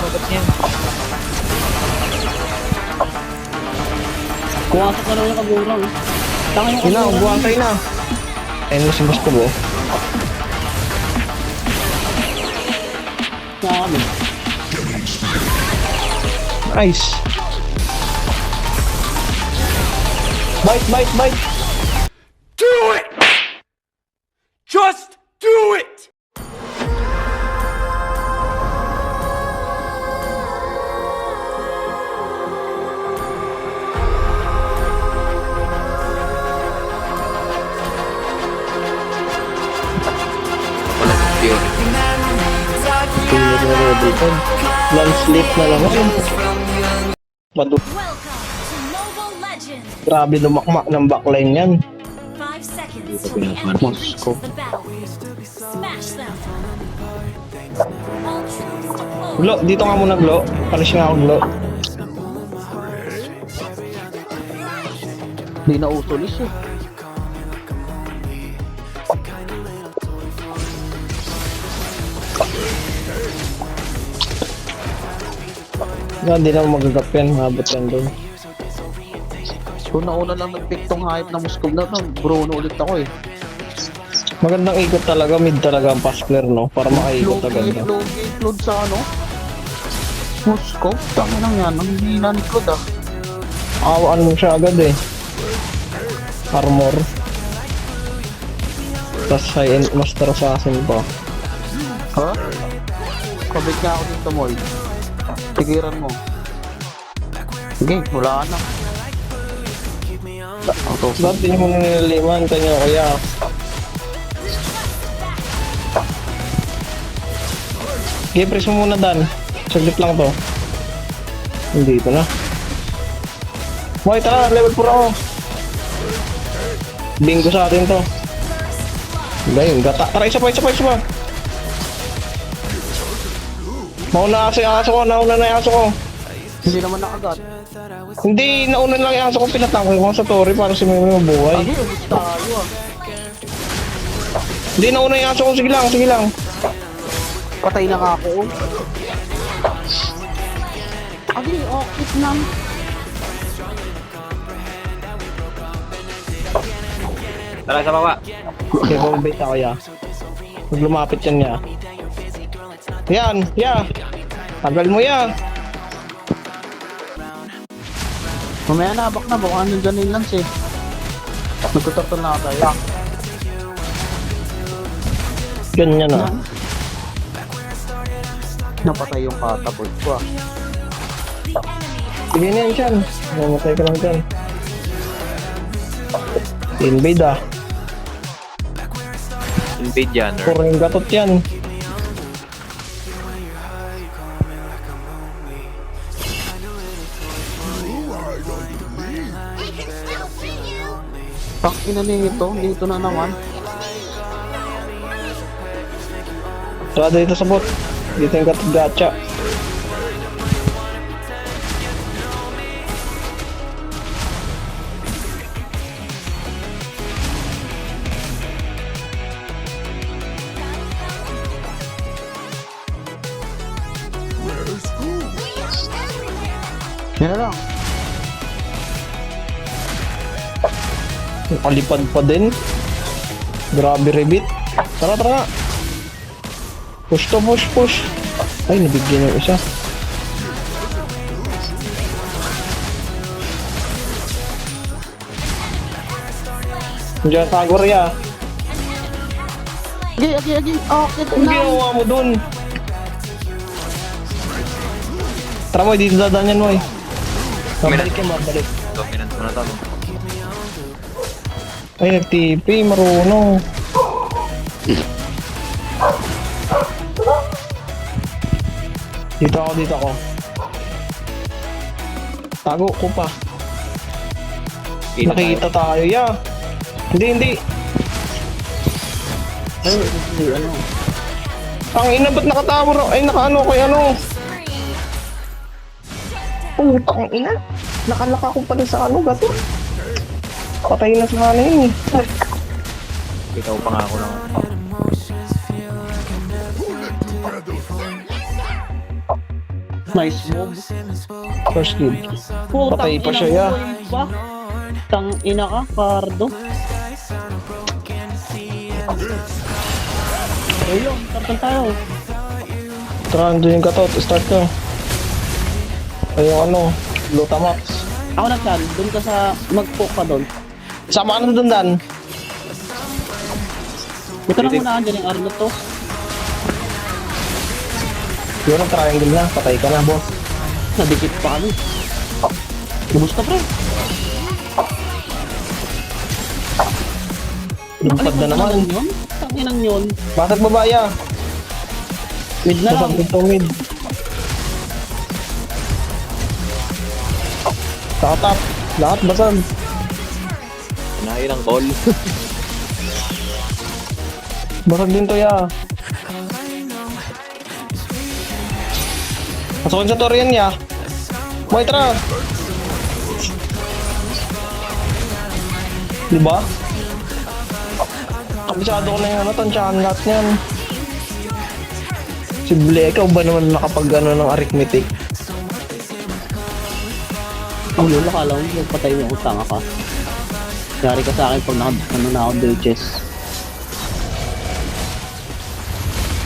ba't yan? Kuwasok na lang yung kagurang. Tanga yung Yun na, kagurang. buwan tayo na. Ayun mo si boss ko, bo. Sabi. Nice. Bite, bite, bite. Do it! Just do it! Wala sa pure. Tingnan mo na dito. Long sleep na lang yun. Madu Welcome to Mobile Legends! grabe lumakmak ng backline yan. 5 seconds till the enemy reaches the battle. Smash them! All troops deployed! Glo, dito nga muna Glo. Palis nga ako Glo. Hindi na utulis eh. Hindi na magagap yan. Habot yan doon. Una-una lang nag-pick tong hype na Moskov na to. Bruno ulit ako eh. Magandang ikot talaga. Mid talaga ang pass clear, no? Para makaikot agad. Low game load sa ano? Moskov? Tama lang yan. Ang hindi na ni Claude ah. Awaan mo siya agad eh. Armor. Tapos high-end master assassin pa. Ha? Kabit nga ako dito, Moy. Tigiran mo. Sige, wala na. Auto. Ba't di mo nililiman kanya kaya? Okay, press mo muna Dan. Saglit lang to. Hindi ito na. Boy, tara, level 4 ako. Bingo sa atin to. Ganyan, gata. Tara, isa pa. Mauna kasi yung aso ko, nauna na yung aso ko. Hindi naman nakagat. Hindi, nauna lang yung aso ko, pinatangkay ko sa tori para si Mimi mabuhay. Ay, ubus tayo ah. Hindi, nauna yung aso ko, sige lang. Patay na nga ako. Agi, okay na. Tara sa baba. Okay, bumabait ako ya. Pag lumapit yan ya. Yan, ya. Tagal mo ya. Mamaya na, bak na. Baka nandyan yung lance eh. Nagtuturton na tayo. Ganyan na. Napatay yung catapult ko ah. Sige na yan dyan. Mamatay ka lang dyan. Invade ah. Invade yan, or... Puro yung gatot yan. Tangina nito, dito na naman. Tara dito sa bot. Dito yung gatot gacha. Yan na lang. Nakalipad pa din. Grabe rebit. Tara, tara. Push to, push. Ay, nabigyan yung isa. Diyan, Kagorya. Agi. Okay, Ang ginawa mo dun? Tara mo, dito dadaan yan mo eh. Mabalik yan, mabalik. Dominant mo na to. Ay, nag-TP, marunong. Dito ako. Tago ko pa. Nakikita tayo, ya. Hindi. Ay, hindi, ano. Ang ina, ba't nakatawar? Ay, nakaano kay ano? Putang ina. Nakalaka ko pala sa ano, gato. Patay na sa kanin eh. Ikaw pa nga ako lang. Nice move. First kill. Putang Patay pa ina siya, mo, ya. wave pa. Tang ina ka, Cardo. Ayun, tartan tayo. Tara, nandun yung katot. Start na. Ay, yung ano, Lutamax. Ako nagsan, dun ka sa mag-poke ka dun. Sama ka na dun, Dan. Buta lang muna dyan yung Arlo to. Yun ang triangle na. Patay ka na, boss. Nadikit pa kami. Lubos ka, pre. Lupad na naman. Yun? Tanginang yun. Basag babaya. Mid na lang. Basag dito mid. Kakatap. Lahat basag. Pinahin ang call. Basag din to, ya. Pasukin sa Torian, ya. Boy, tara. Diba? Kabisado ko na yung ano, tansyahan lahat niyan. Si Ble, ikaw ba naman nakapag ano ng arithmetic? Ang lula ka lang, magpatay mo kung tanga ka. Yari ka sa akin pag na ako bitches.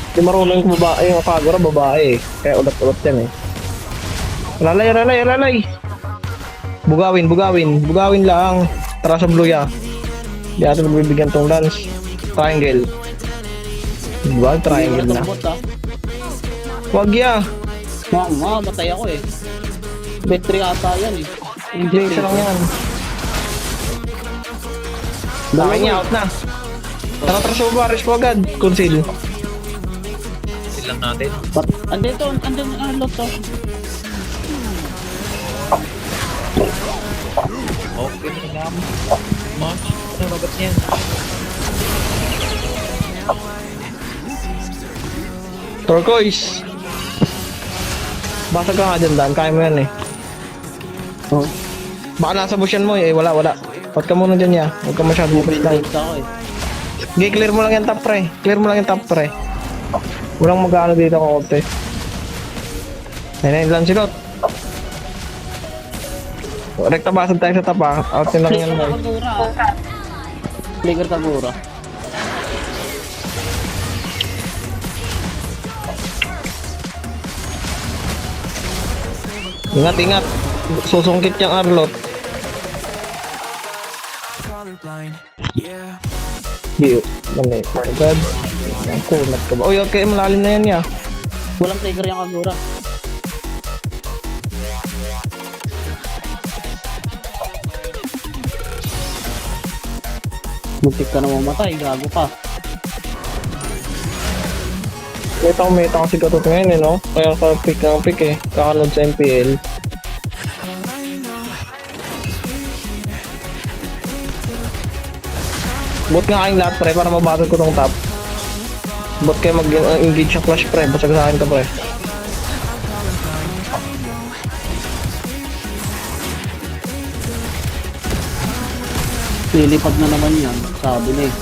Di marunong yung babae, yung Kagura babae eh. Kaya ulat-ulat yan eh. Lalay! Bugawin lang. Tara sa blue ya. Di atin bibigyan tong lance. Triangle. Diba? Triangle na. Wag ya. Matay ako eh. Betri ata yan eh. Hindi, isa lang yan. Dami niya, out na. Tara sa baris ko agad. Conceal. Silang natin. Andito yung Arlo to. Okay na lang. Mas, ano magat niyan? Turquoise. Basag ka nga dyan, Dan. Kaya mo yan eh. Oh. Baka nasa bush yan mo eh. Wala. Huwag ka muna dyan ya. Huwag ka masyadong push lang. Break ako eh. Okay, clear mo lang yung top pre. Walang mag-ano dito kung opte. Ayun lang silot. Rekta basag tayo sa top ah. Out yun lang yan boy. Flicker Kagura. Ingat. Susungkit yung Arlot. Diyo. Mami. Agad. Ang kunat ka ba? Uy, okay. Malalim na yan ya. Walang flicker yung Kagura. Muntik ka na mamatay, gago ka. Meta ko si Katot ngayon eh, no? Kaya ka pick ng pick eh. Kakalod sa MPL. Bot nga kayong lahat pre, para mabattle ko tong top. Bot kayo mag-engage sa clash pre, basag sa akin ka pre. Lilipad na naman yan, sabi na eh.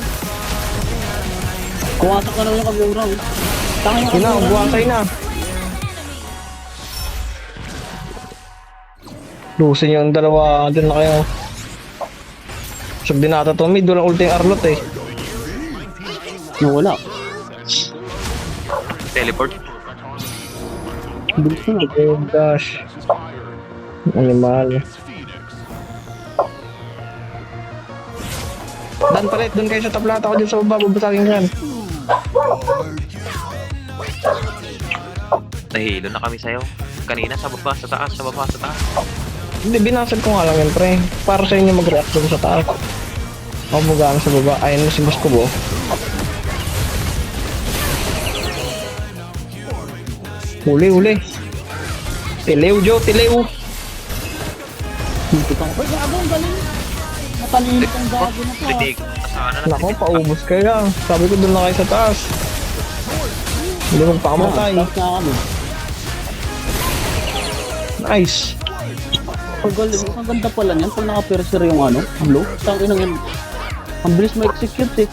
Kuwasak ka naman yung Kagura eh. Tanga yung Ina, Kagura. buwasay na. Lusin yung dalawa, dun na kayo. Sab din nata to mid, walang ulti yung Arlot eh. Nawala. Teleport. Bilis na. Okay, gosh. Animal. Dan palit, dun kayo sa tablata ko dyan sa baba, babasagin ka yan. Nahilo na kami sa'yo. Kanina sa baba, sa taas, sa baba, sa taas. Hindi, binasag ko nga lang yan, pre. Para sa inyo mag-react dun sa taas. Ako magaan sa baba. Ayun na si Boss Kubo. Huli. Tilew, Joe, tilew. Hindi ka. Uy, gago, ang galing. Matalinis ang gago na to ah. Rinig. Sana na. Nako, paubos kayo. Sabi ko dun na kayo sa taas. Hindi magpakamatay. Taas na kami. Nice. Ang galing, ang ganda pala niyan pag naka-piercer yung ano, blue. Tangin ng yan. Ang bilis ma-execute eh.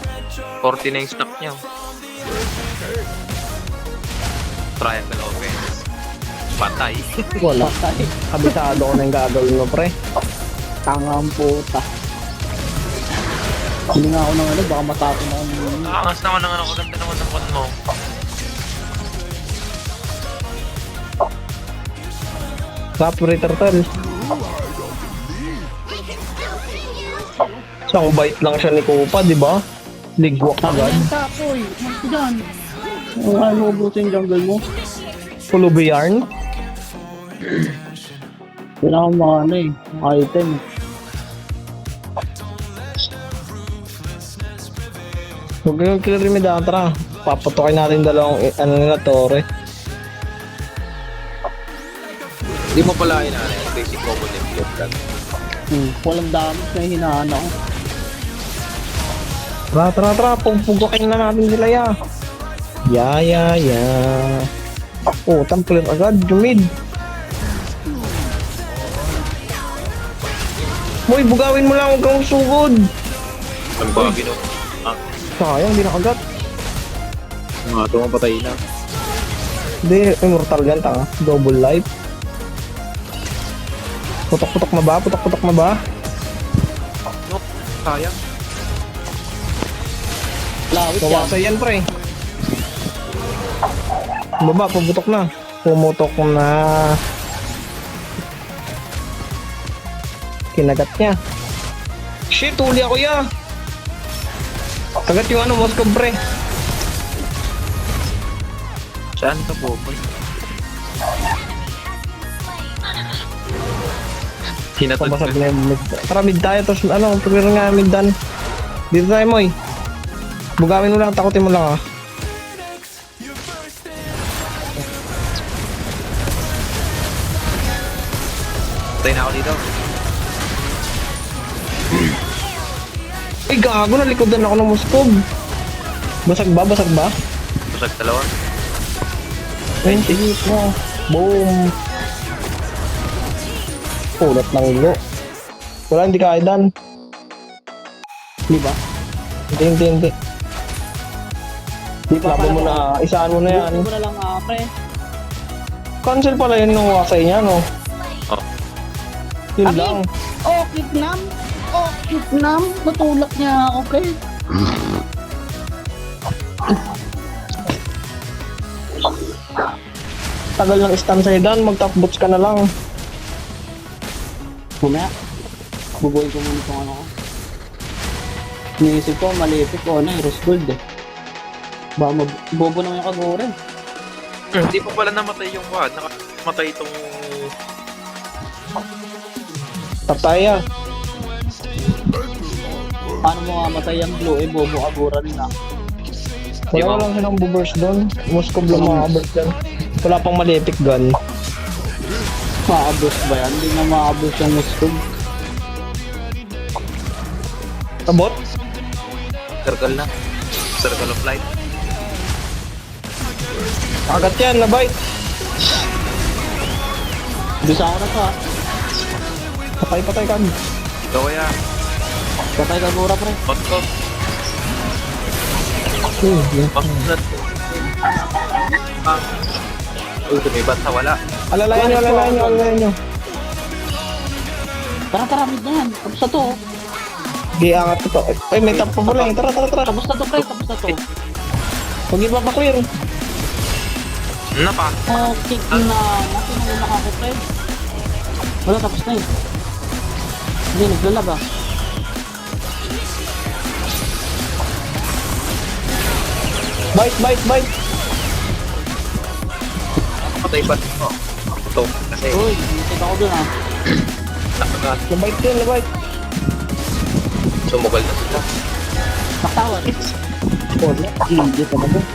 40 na yung stock niya. Triangle offense. Patay. Wala. Patay. Kabisado ko na yung gagawin mo, pre. Tangang puta. Hindi nga ako ng ano, baka matapon ako ng Angas naman ng ano, kaganda naman ng kon mo. Evaporator turtle. Isang bite lang siya ni Kupa, di ba? Ligwak agad. Ang tapoy! Ano dyan? Ano ubusin yung jungle mo? Pulubi yarn. Kailangan mga ano eh, mga item. Huwag yung clear yung Medatra. Papatukin natin dalawang ano nila, Torre. Hindi mo pala inaano yung basic combo ng flip gun. Walang damage na hinahan ako. Tara. Pugpugakin na natin sila, ya. Ya. Oh, clear agad. Jumid. Boy, bugawin mo lang. Huwag kang sugod. Ang bagay no. Sayang, di nakagat. Mga tumapatay na. Hindi, immortal yan, tanga. Double life. Putok-putok na ba? No, sayang. Lawit yan. Kawasa yan, pre. Baba, puputok na. Pumutok na. Kinagat niya. Shit, huli ako ya. Kagat yung ano, Moscow, pre. Saan ka po? Hinatod Pabasag ka. na yung mid. Tara, mid tayo. Tapos ano, clear nga mid dan. Dito tayo, Moy. Bugawin mo lang, takutin mo lang, ah. Patay na ako dito. Ay, gago, nalikodan ako ng Moscow. Basag ba? Basag dalawa. 20 hit mo. Boom. Ulat ng ilo. Wala, hindi kaya dan. Di ba? Hindi. Di ba Laban mo na, isaan mo na yan. Buti mo na lang pre. Cancel pala yun nung wasay niya, no? Oh. Yun Abi! lang. Kitnam. Natulak niya ako, okay? Tagal ng stun sa'yo dan, mag-top boots ka na lang. Mamaya, bubuhay ko muna itong ano ko. Iniisip ko, malipit ko na, Rose Gold eh. Baka bobo naman yung kagore. Hindi pa pala namatay yung wad. Nakamatay itong... Tataya. Paano mo mamatay ang blue eh, bobo kagura rin ah. Wala lang silang buburst doon. Moscow lang makaburst dyan. Wala pang malipik gun. Maabos ba yan? Hindi na maabos yung Moscow. Abot? Circle na. Circle of life. Kagat yan, nabite. Bisa ako na to ah. Patay ka. Ito kaya. Patay kagura pre. Moscow. Moscow. Uy, tumibat sa wala. Alalayan nyo. Tara, mid na yan. Tapos na to oh. Giangat ko to. Ay, may tap pa pala. Tara. Tapos na to pre, tapos na to. Huwag iba pa clear. Napa. Oh, kick na. Natin ang una ako pre. Wala, tapos na eh. Hindi, naglalag ah. Bite. Patay ba? Oh. Ito. Kasi Uy, natin ako dun ah. nakagat. Nabite. Sumugal na sila. Naktawan. Wala. Hindi ka ba dun?